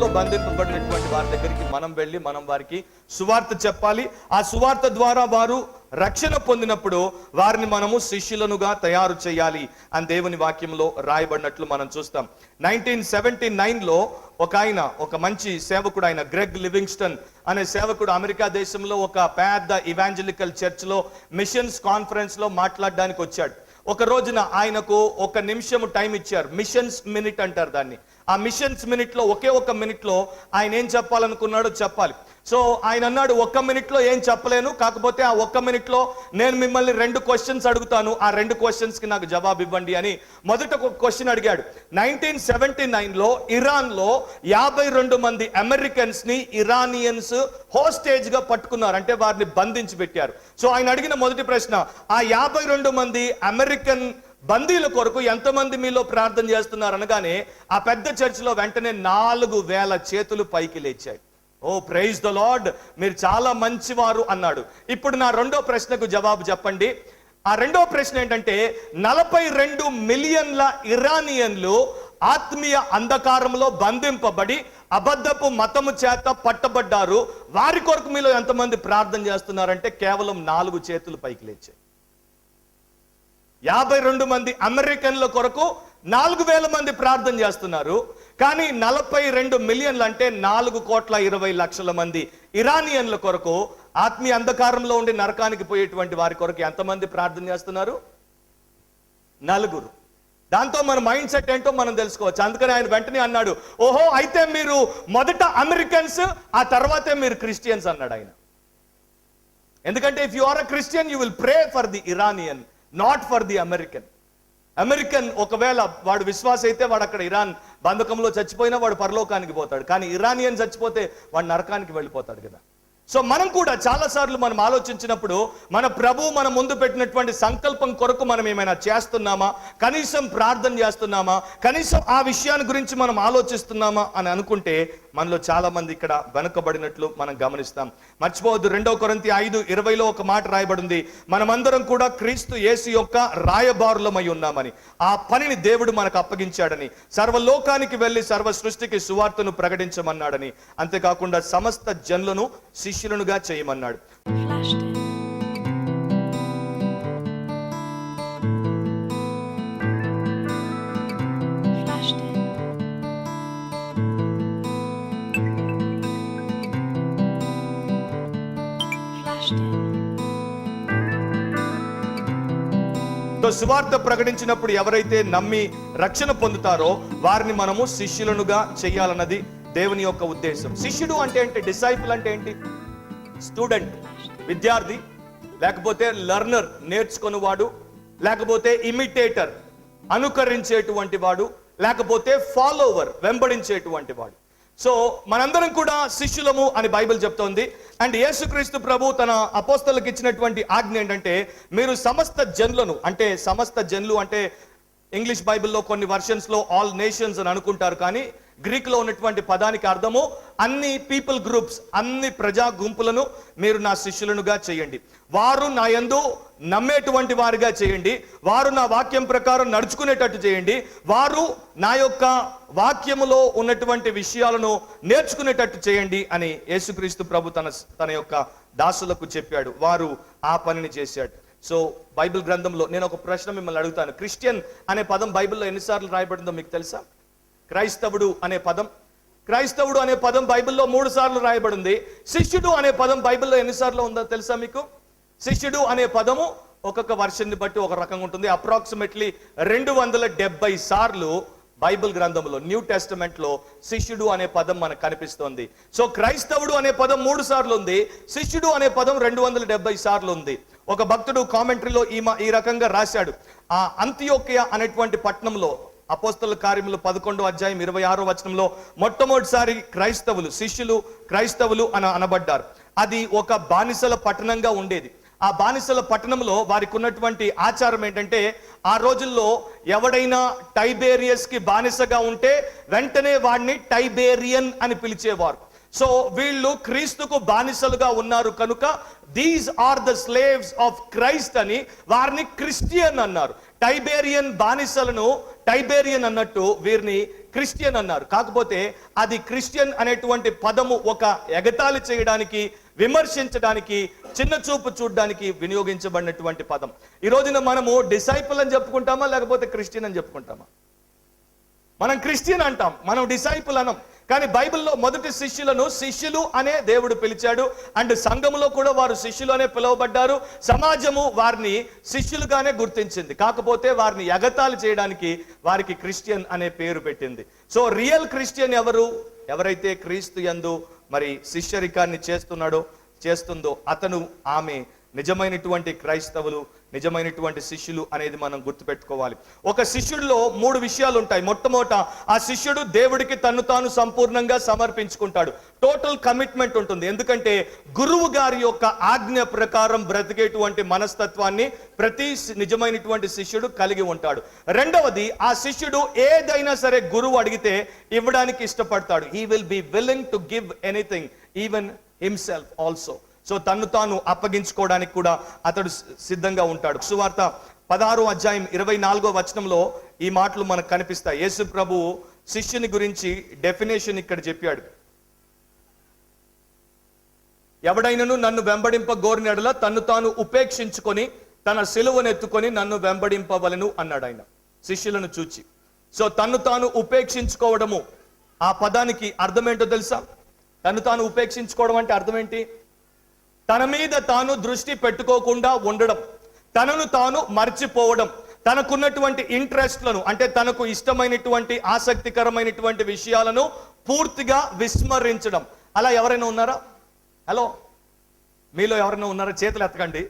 లోకంలో బంధింపబడినటువంటి వారి దగ్గరికి మనం వెళ్ళి మనం వారికి సువార్త చెప్పాలి. ఆ సువార్త ద్వారా వారు రక్షణ పొందినప్పుడు వారిని మనము శిష్యులనుగా తయారు చేయాలి అని దేవుని వాక్యంలో రాయబడినట్లు మనం చూస్తాం. 1979లో ఒక మంచి సేవకుడు, ఆయన గ్రెగ్ లివింగ్స్టన్ అనే సేవకుడు అమెరికా దేశంలో ఒక పెద్ద ఇవాంజలికల్ చర్చ్ లో మిషన్స్ కాన్ఫరెన్స్ లో మాట్లాడడానికి వచ్చాడు. ఒక రోజున ఆయనకు 1 నిమిషం టైం ఇచ్చారు. మిషన్స్ మినిట్ అంటారు దాన్ని. ఆ మిషన్స్ మినిట్ లో ఒకే 1 మినిట్ లో ఆయన ఏం చెప్పాలనుకున్నాడో చెప్పాలి. సో ఆయన అన్నాడు, 1 మినిట్ లో ఏం చెప్పలేను, కాకపోతే ఆ 1 మినిట్ లో నేను మిమ్మల్ని 2 క్వశ్చన్స్ అడుగుతాను, ఆ 2 క్వశ్చన్స్ కి నాకు జవాబు ఇవ్వండి అని మొదట ఒక క్వశ్చన్ అడిగాడు. 1979లో ఇరాన్ లో 52 మంది అమెరికన్స్ ని ఇరానియన్స్ హోస్టేజ్ గా పట్టుకున్నారు, అంటే వారిని బంధించి పెట్టారు. సో ఆయన అడిగిన మొదటి ప్రశ్న, ఆ 52 మంది అమెరికన్ బందీల కొరకు ఎంతమంది మీలో ప్రార్థన చేస్తున్నారు అనగానే ఆ పెద్ద చర్చిలో వెంటనే 4000 చేతులు పైకి లేచాయి. ఓ ప్రైజ్ ద లార్డ్, మీరు చాలా మంచివారు అన్నాడు. ఇప్పుడు నా రెండో ప్రశ్నకు జవాబు చెప్పండి. ఆ రెండో ప్రశ్న ఏంటంటే, 42 మిలియన్ల ఇరానియన్లు ఆత్మీయ అంధకారంలో బంధింపబడి అబద్ధపు మతము చేత పట్టబడ్డారు. వారి కొరకు మీలో ఎంతమంది ప్రార్థన చేస్తున్నారంటే కేవలం 4 చేతులు పైకి లేచాయి. 52 మంది అమెరికన్ల కొరకు 4000 మంది ప్రార్థన చేస్తున్నారు. కానీ 42 మిలియన్లు అంటే 4,20,00,000 మంది ఇరానియన్ల కొరకు, ఆత్మీయ అంధకారంలో ఉండి నరకానికి పోయేటువంటి వారి కొరకు ఎంతమంది ప్రార్థన చేస్తున్నారు? 4. దాంతో మన మైండ్ సెట్ ఏంటో మనం తెలుసుకోవచ్చు. అందుకని ఆయన వెంటనే అన్నాడు, ఓహో అయితే మీరు మొదట అమెరికన్స్, ఆ తర్వాతే మీరు క్రిస్టియన్స్ అన్నాడు ఆయన. ఎందుకంటే if you are a Christian you will pray for the Iranian, not for the American. American ఒకవేళ వాడు విశ్వాస అయితే వాడు అక్కడ ఇరాన్ బంధకంలో చచ్చిపోయినా వాడు పరలోకానికి పోతాడు, కానీ ఇరానియన్ చచ్చిపోతే వాడు నరకానికి వెళ్ళిపోతాడు కదా. సో మనం కూడా చాలా సార్లు మనం ఆలోచించినప్పుడు మన ప్రభు మన ముందు పెట్టినటువంటి సంకల్పం కొరకు మనం ఏమైనా చేస్తున్నామా, కనీసం ప్రార్థన చేస్తున్నామా, కనీసం ఆ విషయాన్ని గురించి మనం ఆలోచిస్తున్నామా అని అనుకుంటే మనలో చాలా మంది ఇక్కడ వెనుకబడినట్లు మనం గమనిస్తాం. మర్చిపోవద్దు, 2 కొరింథీ 5:20లో ఒక మాట రాయబడింది, మనమందరం కూడా క్రీస్తు యేసు యొక్క రాయబారులమై ఉన్నామని. ఆ పనిని దేవుడు మనకు అప్పగించాడని, సర్వలోకానికి వెళ్ళి సర్వ సృష్టికి సువార్తను ప్రకటించమన్నాడని, అంతేకాకుండా సమస్త జనులను శిష్యులుగా చేయమన్నాడు. సువార్త ప్రకటించినప్పుడు ఎవరైతే నమ్మి రక్షణ పొందుతారో వారిని మనము శిష్యులనుగా చేయాలన్నది దేవుని యొక్క ఉద్దేశం. శిష్యుడు అంటే ఏంటి? డిసైపుల్ అంటే ఏంటి? స్టూడెంట్, విద్యార్థి, లేకపోతే లెర్నర్, నేర్చుకునేవాడు, లేకపోతే ఇమిటేటర్, అనుకరించేటువంటి వాడు, లేకపోతే ఫాలోవర్, వెంబడించేటువంటి వాడు. సో మనందరం కూడా శిష్యులము అని బైబిల్ చెప్తోంది. అండ్ యేసుక్రీస్తు ప్రభు తన అపోస్తలకు ఇచ్చినటువంటి ఆజ్ఞ ఏంటంటే, మీరు సమస్త జనులను, అంటే సమస్త జనులు అంటే ఇంగ్లీష్ బైబిల్లో కొన్ని వర్షన్స్ లో ఆల్ నేషన్స్ అని అనుకుంటారు, కానీ గ్రీక్ లో ఉన్నటువంటి పదానికి అర్థము అన్ని పీపుల్ గ్రూప్స్, అన్ని ప్రజా గుంపులను మీరు నా శిష్యులనుగా చేయండి. వారు నా యందు నమ్మేటువంటి వారిగా చేయండి, వారు నా వాక్యం ప్రకారం నడుచుకునేటట్టు చేయండి, వారు నా యొక్క వాక్యములో ఉన్నటువంటి విషయాలను నేర్చుకునేటట్టు చేయండి అని యేసుక్రీస్తు ప్రభు తన యొక్క దాసులకు చెప్పాడు. వారు ఆ పనిని చేశాడు. సో బైబిల్ గ్రంథంలో నేను ఒక ప్రశ్న మిమ్మల్ని అడుగుతాను. క్రిస్టియన్ అనే పదం బైబిల్లో ఎన్నిసార్లు రాయబడిందో మీకు తెలుసా? క్రైస్తవుడు అనే పదం బైబిల్లో 3 సార్లు రాయబడింది. శిష్యుడు అనే పదం బైబిల్లో ఎన్నిసార్లు ఉందో తెలుసా మీకు? శిష్యుడు అనే పదము ఒక్కొక్క వర్షన్ని బట్టి ఒక రకంగా ఉంటుంది. అప్రాక్సిమేట్లీ 270 సార్లు బైబిల్ గ్రంథంలో, న్యూ టెస్టమెంట్ లో శిష్యుడు అనే పదం మనకు కనిపిస్తోంది. సో క్రైస్తవుడు అనే పదం 3 సార్లు ఉంది, శిష్యుడు అనే పదం 270 సార్లు ఉంది. ఒక భక్తుడు కామెంటరీలో ఈ రకంగా రాశాడు. ఆ అంతియోకియా అనేటువంటి పట్టణంలో అపోస్తలుల కార్యములు 11వ అధ్యాయం 26వ వచనంలో మొట్టమొదటిసారి శిష్యులు క్రైస్తవులు అని అనబడ్డారు. అది ఒక బానిసల పట్టణంగా ఉండేది. ఆ బానిసల పట్టణంలో వారికి ఉన్నటువంటి ఆచారం ఏంటంటే, ఆ రోజుల్లో ఎవడైనా టైబేరియస్ కి బానిసగా ఉంటే వెంటనే వాడిని టైబేరియన్ అని పిలిచేవారు. సో వీళ్ళు క్రీస్తుకు బానిసలుగా ఉన్నారు కనుక these are the slaves of Christ అని వారిని క్రిస్టియన్ అన్నారు. టైబేరియన్ బానిసలను టైబేరియన్ అన్నట్టు వీరిని క్రిస్టియన్ అన్నారు. కాకపోతే అది క్రిస్టియన్ అనేటువంటి పదము ఒక ఎగతాళి చేయడానికి, విమర్శించడానికి, చిన్న చూపు చూడడానికి వినియోగించబడినటువంటి పదం. ఈ రోజున మనము డిసైపుల్ అని చెప్పుకుంటామా, లేకపోతే క్రిస్టియన్ అని చెప్పుకుంటామా? మనం క్రిస్టియన్ అంటాం, మనం డిసైపుల్ అనం. కానీ బైబిల్లో మొదటి శిష్యులను శిష్యులు అనే దేవుడు పిలిచాడు. అండ్ సంఘములో కూడా వారు శిష్యులు అనే పిలువబడ్డారు. సమాజము వారిని శిష్యులుగానే గుర్తించింది. కాకపోతే వారిని ఎగతాళి చేయడానికి వారికి క్రిస్టియన్ అనే పేరు పెట్టింది. సో రియల్ క్రిస్టియన్ ఎవరు? ఎవరైతే క్రీస్తు యందు మరి శిష్యరికాన్ని చేస్తుందో అతను, ఆమె నిజమైనటువంటి క్రైస్తవులు, నిజమైనటువంటి శిష్యులు అనేది మనం గుర్తుపెట్టుకోవాలి. ఒక శిష్యుడిలో 3 విషయాలు ఉంటాయి. మొట్టమొదట ఆ శిష్యుడు దేవుడికి తన్ను తాను సంపూర్ణంగా సమర్పించుకుంటాడు. టోటల్ కమిట్మెంట్ ఉంటుంది. ఎందుకంటే గురువు గారి యొక్క ఆజ్ఞ ప్రకారం బ్రతికేటువంటి మనస్తత్వాన్ని ప్రతి నిజమైనటువంటి శిష్యుడు కలిగి ఉంటాడు. రెండవది, ఆ శిష్యుడు ఏదైనా సరే గురువు అడిగితే ఇవ్వడానికి ఇష్టపడతాడు. He will be willing to give anything, even himself also. So తన్ను తాను అప్పగించుకోవడానికి కూడా అతడు సిద్ధంగా ఉంటాడు. సువార్త 16వ అధ్యాయం 24వ వచనంలో ఈ మాటలు మనకు కనిపిస్తాయి. యేసు ప్రభు శిష్యుని గురించి డెఫినేషన్ ఇక్కడ చెప్పాడు. ఎవడైనను నన్ను వెంబడింప గోరిన యెడల తన్ను తాను ఉపేక్షించుకొని తన సిలువనెత్తుకొని నన్ను వెంబడింపవలెను అన్నాడు ఆయన శిష్యులను చూచి. సో తన్ను తాను ఉపేక్షించుకోవడము, ఆ పదానికి అర్థం ఏంటో తెలుసా? తన్ను తాను ఉపేక్షించుకోవడం అంటే అర్థం ఏంటి? తన మీద తాను దృష్టి పెట్టుకోకుండా ఉండడం, తనను తాను మర్చిపోవడం, తనకున్నటువంటి ఇంట్రెస్ట్లను, అంటే తనకు ఇష్టమైనటువంటి ఆసక్తికరమైనటువంటి విషయాలను పూర్తిగా విస్మరించడం. అలా ఎవరైనా ఉన్నారా? హలో, మీలో ఎవరైనా ఉన్నారా? చేతులు ఎత్తకండి.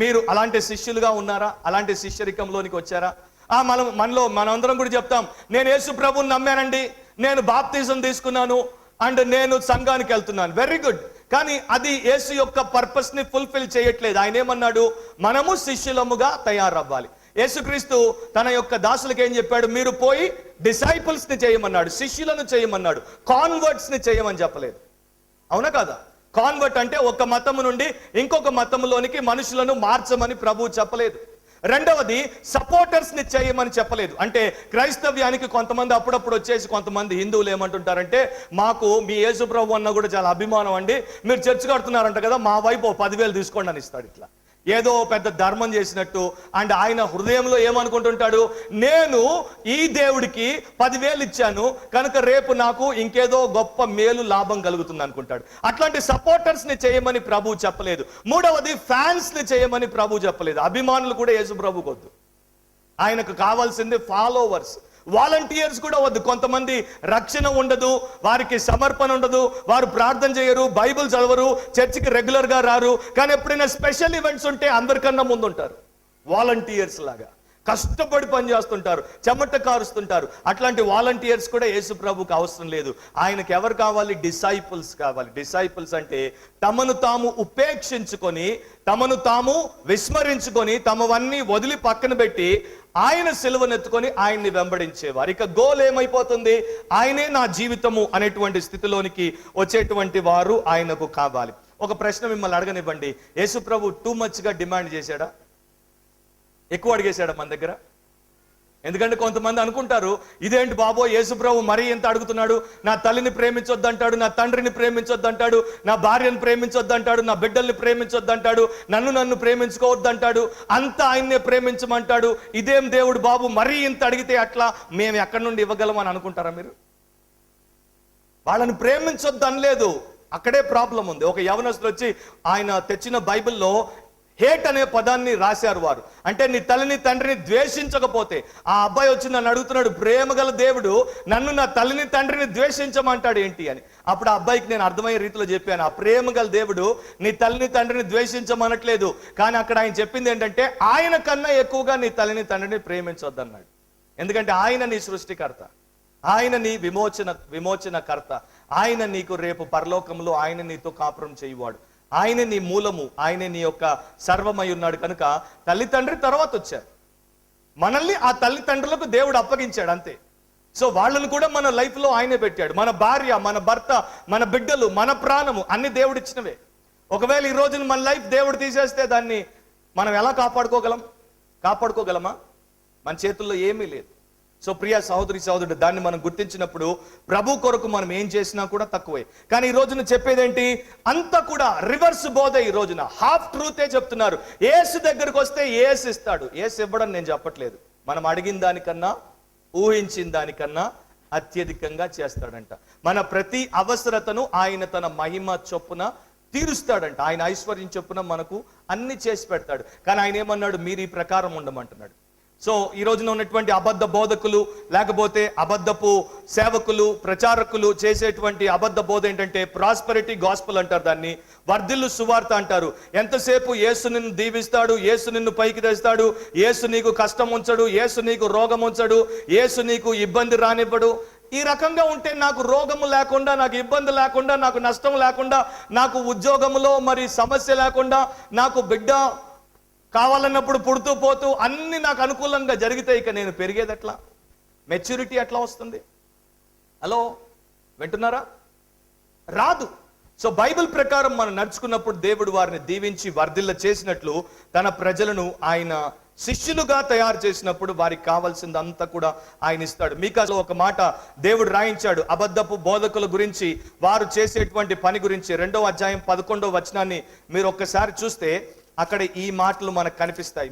మీరు అలాంటి శిష్యులుగా ఉన్నారా? అలాంటి శిష్యరికంలోనికి వచ్చారా? మనందరం కూడా చెప్తాం, నేను యేసు ప్రభువుని నమ్మానండి, నేను బాప్తిజం తీసుకున్నాను, అండ్ నేను సంఘానికి వెళ్తున్నాను. Very good. కానీ అది యేసు యొక్క పర్పస్ ని ఫుల్ఫిల్ చేయట్లేదు. ఆయన ఏమన్నాడు? మనము శిష్యులముగా తయారవ్వాలి. యేసుక్రీస్తు తన యొక్క దాసులకు ఏం చెప్పాడు? మీరు పోయి డిసైపుల్స్ ని చేయమన్నాడు, శిష్యులను చేయమన్నాడు, కాన్వర్ట్స్ ని చేయమని చెప్పలేదు. అవునా కాదా? కాన్వర్ట్ అంటే ఒక మతము నుండి ఇంకొక మతములోనికి మనుషులను మార్చమని ప్రభువు చెప్పలేదు. రెండవది, సపోర్టర్స్ ని చేయమని చెప్పలేదు. అంటే క్రైస్తవ్యానికి కొంతమంది అప్పుడప్పుడు వచ్చేసి కొంతమంది హిందువులు ఏమంటుంటారంటే, మాకు మీ యేసు ప్రభు అన్న కూడా చాలా అభిమానం అండి, మీరు చర్చ్ కడుతున్నారంట కదా, మా వైపు 10,000 తీసుకోండి అని ఇస్తాడు. ఇట్లా ఏదో పెద్ద ధర్మం చేసినట్టు. అండ్ ఆయన హృదయంలో ఏమనుకుంటుంటాడు? నేను ఈ దేవుడికి 10,000 ఇచ్చాను కనుక రేపు నాకు ఇంకేదో గొప్ప మేలు లాభం కలుగుతుంది అనుకుంటాడు. అట్లాంటి సపోర్టర్స్ ని చేయమని ప్రభు చెప్పలేదు. మూడవది, ఫ్యాన్స్ ని చేయమని ప్రభు చెప్పలేదు. అభిమానులు కూడా యేసు ప్రభుకు వద్దు. ఆయనకు కావాల్సింది ఫాలోవర్స్, వాలంటీర్స్ కూడా వద్దు. కొంతమంది రక్షణ ఉండదు, వారికి సమర్పణ ఉండదు, వారు ప్రార్థన చేయరు, బైబిల్ చదవరు, చర్చికి రెగ్యులర్ గా రారు, కానీ ఎప్పుడైనా స్పెషల్ ఈవెంట్స్ ఉంటే అందరికన్నా ముందు ఉంటారు. వాలంటీర్స్ లాగా కష్టపడి పనిచేస్తుంటారు, చెమట కారుస్తుంటారు. అట్లాంటి వాలంటీర్స్ కూడా యేసు ప్రభుకు అవసరం లేదు. ఆయనకి ఎవరు కావాలి? డిసైపుల్స్ కావాలి. డిసైపుల్స్ అంటే తమను తాము ఉపేక్షించుకొని, తమను తాము విస్మరించుకొని, తమవన్నీ వదిలి పక్కన పెట్టి ఆయన సిలువనెత్తుకొని ఆయన్ని వెంబడించేవారు. ఇక గోల్ ఏమైపోతుంది? ఆయనే నా జీవితము అనేటువంటి స్థితిలోనికి వచ్చేటువంటి వారు ఆయనకు కావాలి. ఒక ప్రశ్న మిమ్మల్ని అడగనివ్వండి, యేసు ప్రభు టూ మచ్ గా డిమాండ్ చేశాడా? ఎక్కువ అడిగేశాడా మన దగ్గర? ఎందుకంటే కొంతమంది అనుకుంటారు, ఇదేంటి బాబో యేసు ప్రభు మరీ ఎంత అడుగుతున్నాడు, నా తల్లిని ప్రేమించొద్దంటాడు, నా తండ్రిని ప్రేమించొద్దంటాడు, నా భార్యను ప్రేమించొద్దంటాడు, నా బిడ్డల్ని ప్రేమించొద్దంటాడు, నన్ను ప్రేమించుకోవద్దంటాడు, అంతా ఆయన్నే ప్రేమించమంటాడు. ఇదేం దేవుడు బాబు, మరీ ఇంత అడిగితే అట్లా మేము ఎక్కడి నుండి ఇవ్వగలం అని అనుకుంటారా మీరు? వాళ్ళని ప్రేమించొద్దు అనలేదు, అక్కడే ప్రాబ్లం ఉంది. ఒక యవనస్తుడు వచ్చి ఆయన తెచ్చిన బైబిల్లో హేట్ అనే పదాన్ని రాశారు వారు. అంటే నీ తల్లిని తండ్రిని ద్వేషించకపోతే, ఆ అబ్బాయి వచ్చి నన్ను అడుగుతున్నాడు, ప్రేమగల దేవుడు నన్ను నా తల్లిని తండ్రిని ద్వేషించమంటాడు ఏంటి అని. అప్పుడు ఆ అబ్బాయికి నేను అర్థమయ్యే రీతిలో చెప్పాను, ఆ ప్రేమగల దేవుడు నీ తల్లిని తండ్రిని ద్వేషించమనట్లేదు, కానీ అక్కడ ఆయన చెప్పింది ఏంటంటే ఆయన కన్నా ఎక్కువగా నీ తల్లిని తండ్రిని ప్రేమించొద్దన్నాడు. ఎందుకంటే ఆయన నీ సృష్టికర్త, ఆయన నీ విమోచనకర్త, ఆయన నీకు రేపు పరలోకంలో ఆయన నీతో కాపురం చేయువాడు, ఆయన నీ మూలము, ఆయన నీ యొక్క సర్వమై ఉన్నాడు. కనుక తల్లిదండ్రి తర్వాత వచ్చారు, మనల్ని ఆ తల్లిదండ్రులకు దేవుడు అప్పగించాడు అంతే. సో వాళ్ళను కూడా మన లైఫ్ లో ఆయనే పెట్టాడు. మన భార్య, మన భర్త, మన బిడ్డలు, మన ప్రాణము అన్ని దేవుడు ఇచ్చినవే. ఒకవేళ ఈ రోజున మన లైఫ్ దేవుడు తీసేస్తే దాన్ని మనం ఎలా కాపాడుకోగలం? కాపాడుకోగలమా? మన చేతుల్లో ఏమీ లేదు. సో ప్రియ సహోదరి సహోదరుడు, దాన్ని మనం గుర్తించినప్పుడు ప్రభు కొరకు మనం ఏం చేసినా కూడా తక్కువే. కానీ ఈ రోజున చెప్పేదేంటి? అంతా కూడా రివర్స్ బోధ. ఈ రోజున హాఫ్ ట్రూతే చెప్తున్నారు. యేసు దగ్గరకు వస్తే యేసు ఇస్తాడు. యేసు ఇవ్వడం నేను చెప్పట్లేదు. మనం అడిగిన దానికన్నా, ఊహించిన దానికన్నా అత్యధికంగా చేస్తాడంట. మన ప్రతి అవసరతను ఆయన తన మహిమ చొప్పున తీరుస్తాడంట. ఆయన ఐశ్వర్యం చొప్పున మనకు అన్ని చేసి పెడతాడు. కానీ ఆయన ఏమన్నాడు? మీరు ఈ ప్రకారం ఉండమంటున్నాడు. సో ఈ రోజున ఉన్నటువంటి అబద్ధ బోధకులు, లేకపోతే అబద్ధపు సేవకులు, ప్రచారకులు చేసేటువంటి అబద్ధ బోధ ఏంటంటే ప్రాస్పెరిటీ గాస్పెల్ అంటారు దాన్ని, వర్ధిల్లు సువార్త అంటారు. ఎంతసేపు యేసు నిన్ను దీవిస్తాడు, యేసు నిన్ను పైకి తెస్తాడు, యేసు నీకు కష్టం ఉంచడు, యేసు నీకు రోగం ఉంచడు, యేసు నీకు ఇబ్బంది రానివ్వడు. ఈ రకంగా ఉంటే నాకు రోగము లేకుండా, నాకు ఇబ్బంది లేకుండా, నాకు నష్టం లేకుండా, నాకు ఉద్యోగంలో మరి సమస్య లేకుండా, నాకు బిడ్డ కావాలన్నప్పుడు పుడుతూ పోతూ అన్ని నాకు అనుకూలంగా జరిగితే ఇక నేను పెరిగేది ఎట్లా? మెచ్యూరిటీ ఎట్లా వస్తుంది? హలో, వింటున్నారా? రాదు. సో బైబిల్ ప్రకారం మనం నడుచుకున్నప్పుడు దేవుడు వారిని దీవించి వర్ధిల్ల చేసినట్లు తన ప్రజలను ఆయన శిష్యులుగా తయారు చేసినప్పుడు వారికి కావాల్సిందంతా కూడా ఆయన ఇస్తాడు. మీకాలో ఒక మాట దేవుడు రాయించాడు అబద్ధపు బోధకుల గురించి, వారు చేసేటువంటి పని గురించి. 2వ అధ్యాయం 11వ వచనాన్ని మీరు ఒక్కసారి చూస్తే అక్కడ ఈ మాటలు మనకు కనిపిస్తాయి.